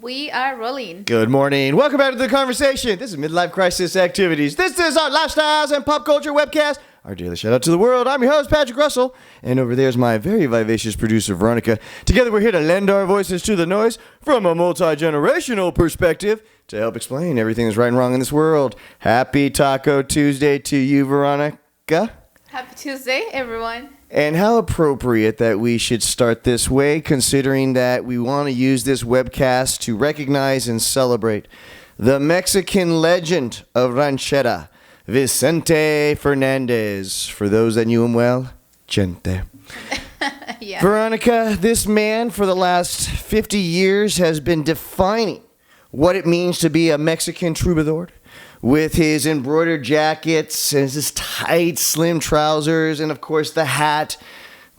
We are rolling. Good morning. Welcome back to the conversation. This is Midlife Crisis Activities. This is our lifestyles and pop culture webcast. Our daily shout out to the world. I'm your host, Patrick Russell. And over there is my very vivacious producer, Veronica. Together we're here to lend our voices to the noise from a multi-generational perspective to help explain everything that's right and wrong in this world. Happy Taco Tuesday to you, Veronica. Happy Tuesday, everyone. And how appropriate that we should start this way, considering that we want to use this webcast to recognize and celebrate the Mexican legend of ranchera, Vicente Fernandez. For those that knew him well, gente. Yeah. Veronica, this man for the last 50 years has been defining what it means to be a Mexican troubadour. With his embroidered jackets and his tight, slim trousers, and of course the hat,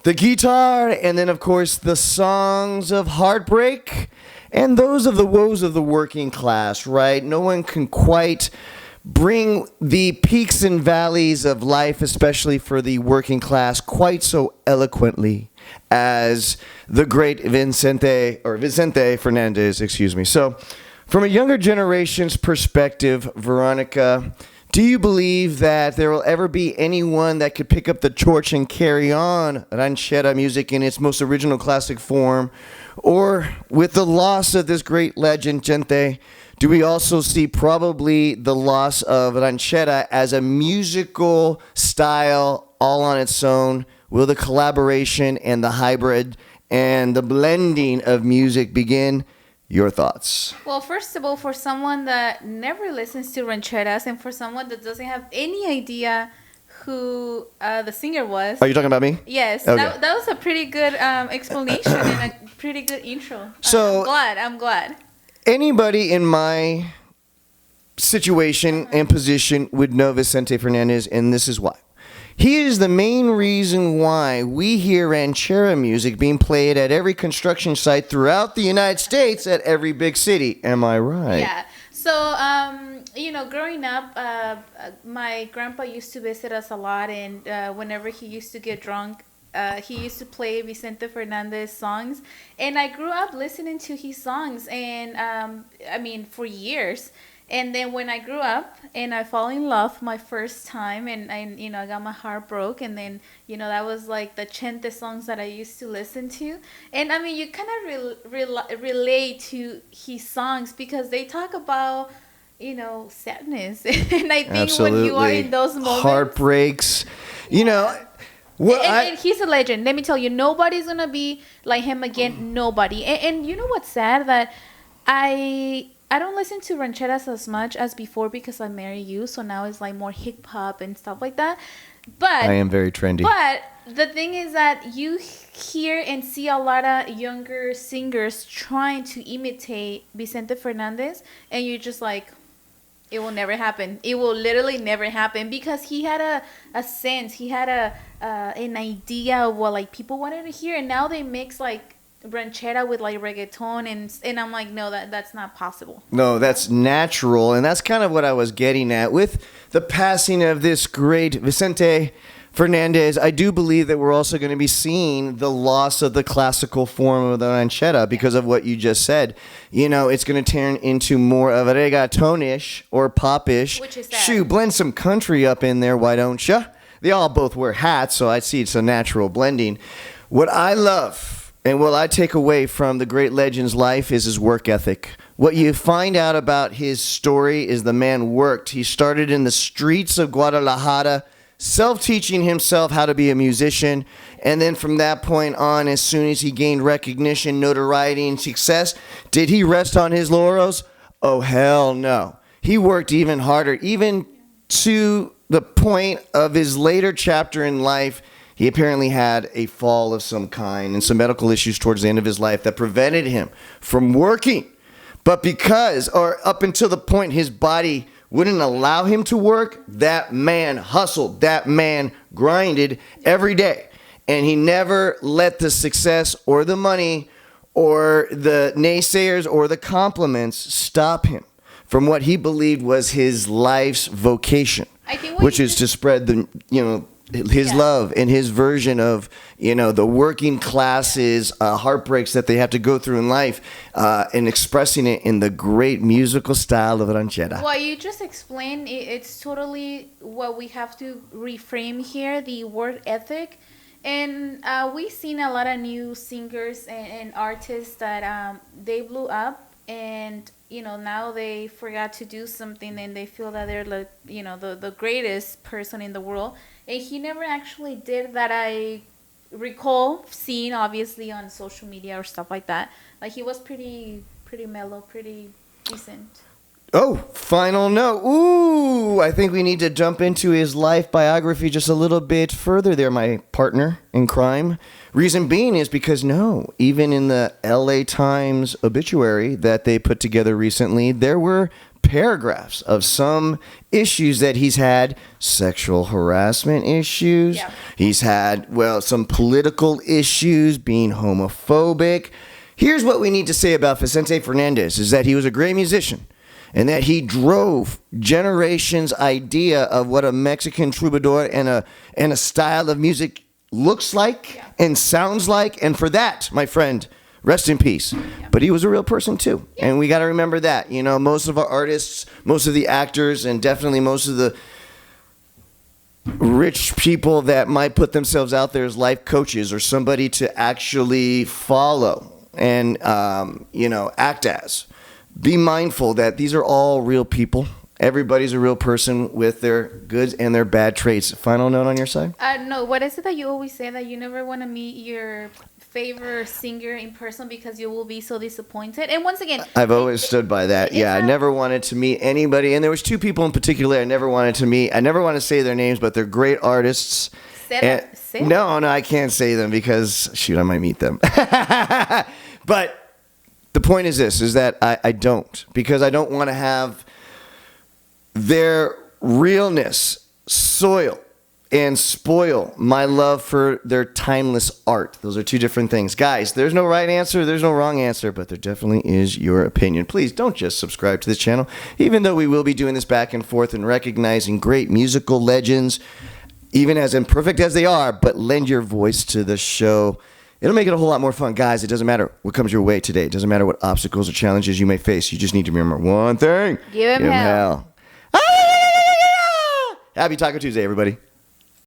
the guitar, and then of course the songs of heartbreak and those of the woes of the working class, right? No one can quite bring the peaks and valleys of life, especially for the working class, quite so eloquently as the great Vicente Fernandez, excuse me. So, from a younger generation's perspective, Veronica, do you believe that there will ever be anyone that could pick up the torch and carry on ranchera music in its most original classic form? Or with the loss of this great legend, gente, do we also see probably the loss of ranchera as a musical style all on its own? Will the collaboration and the hybrid and the blending of music begin? Your thoughts? Well, first of all, for someone that never listens to rancheras and for someone that doesn't have any idea who the singer was. Are you talking about me? Yes. Okay. That was a pretty good explanation and a pretty good intro. So I'm glad. Anybody in my situation and position would know Vicente Fernandez, and this is why. He is the main reason why we hear ranchera music being played at every construction site throughout the United States at every big city. Am I right? Yeah. So, growing up, my grandpa used to visit us a lot, and whenever he used to get drunk, he used to play Vicente Fernandez songs, and I grew up listening to his songs, and for years. And then when I grew up and I fall in love my first time and I got my heart broke, and then, that was like the chente songs that I used to listen to. And you kind of relate to his songs because they talk about, sadness. And I think Absolutely. when you are in those moments. Heartbreaks, And he's a legend. Let me tell you, nobody's going to be like him again. Nobody. And you know what's sad? That I don't listen to rancheras as much as before because I married you. So now it's like more hip hop and stuff like that. But I am very trendy. But the thing is that you hear and see a lot of younger singers trying to imitate Vicente Fernandez. And you're just like, it will never happen. It will literally never happen because he had a sense. He had an idea of what like people wanted to hear. And now they mix like ranchera with like reggaeton and I'm like, no, that's not possible. No, that's natural, and that's kind of what I was getting at with the passing of this great Vicente Fernandez. I do believe that we're also going to be seeing the loss of the classical form of the ranchera because of what you just said. It's going to turn into more of a reggaetonish or popish. Which is that? Shoot, blend some country up in there, why don't you? They all both wear hats, so I see it's a natural blending. What I love and what I take away from the great legend's life is his work ethic. What you find out about his story is the man worked. He started in the streets of Guadalajara, self-teaching himself how to be a musician. And then from that point on, as soon as he gained recognition, notoriety, and success, did he rest on his laurels? Oh, hell no. He worked even harder, even to the point of his later chapter in life. He apparently had a fall of some kind and some medical issues towards the end of his life that prevented him from working. But up until the point his body wouldn't allow him to work, that man hustled, that man grinded every day. And he never let the success or the money or the naysayers or the compliments stop him from what he believed was his life's vocation, which is to spread the, his love and his version of, the working classes heartbreaks that they have to go through in life, and expressing it in the great musical style of ranchera. Well, you just explained it's totally what we have to reframe here, the work ethic. And we've seen a lot of new singers and artists that they blew up, and now they forgot to do something, and they feel that they're like the greatest person in the world. And he never actually did that. I recall seeing, obviously, on social media or stuff like that. Like, he was pretty mellow, pretty decent. Oh, final note. Ooh, I think we need to jump into his life biography just a little bit further there, my partner in crime. Reason being is because, even in the LA Times obituary that they put together recently, there were paragraphs of some issues that he's had, sexual harassment issues. Yeah. He's had, some political issues, being homophobic. Here's what we need to say about Vicente Fernandez, is that he was a great musician, and that he drove generations' idea of what a Mexican troubadour and a style of music looks like and sounds like. And for that, my friend, rest in peace. Yeah. But he was a real person too. Yeah. And we got to remember that. Most of our artists, most of the actors, and definitely most of the rich people that might put themselves out there as life coaches or somebody to actually follow and, act as. Be mindful that these are all real people. Everybody's a real person with their good and their bad traits. Final note on your side? No, what is it that you always say, that you never want to meet your favorite singer in person because you will be so disappointed? And once again, I've always stood by that. Yeah, I never wanted to meet anybody. And there was two people in particular I never wanted to meet. I never want to say their names, but they're great artists. Say no, I can't say them because, shoot, I might meet them. But the point is this, is that I don't, because I don't want to have their realness soil and spoil my love for their timeless art. Those are two different things. Guys, there's no right answer, there's no wrong answer, but there definitely is your opinion. Please don't just subscribe to this channel, even though we will be doing this back and forth and recognizing great musical legends, even as imperfect as they are, but lend your voice to the show. It'll make it a whole lot more fun. Guys, it doesn't matter what comes your way today. It doesn't matter what obstacles or challenges you may face. You just need to remember one thing. Give him hell. Happy Taco Tuesday, everybody.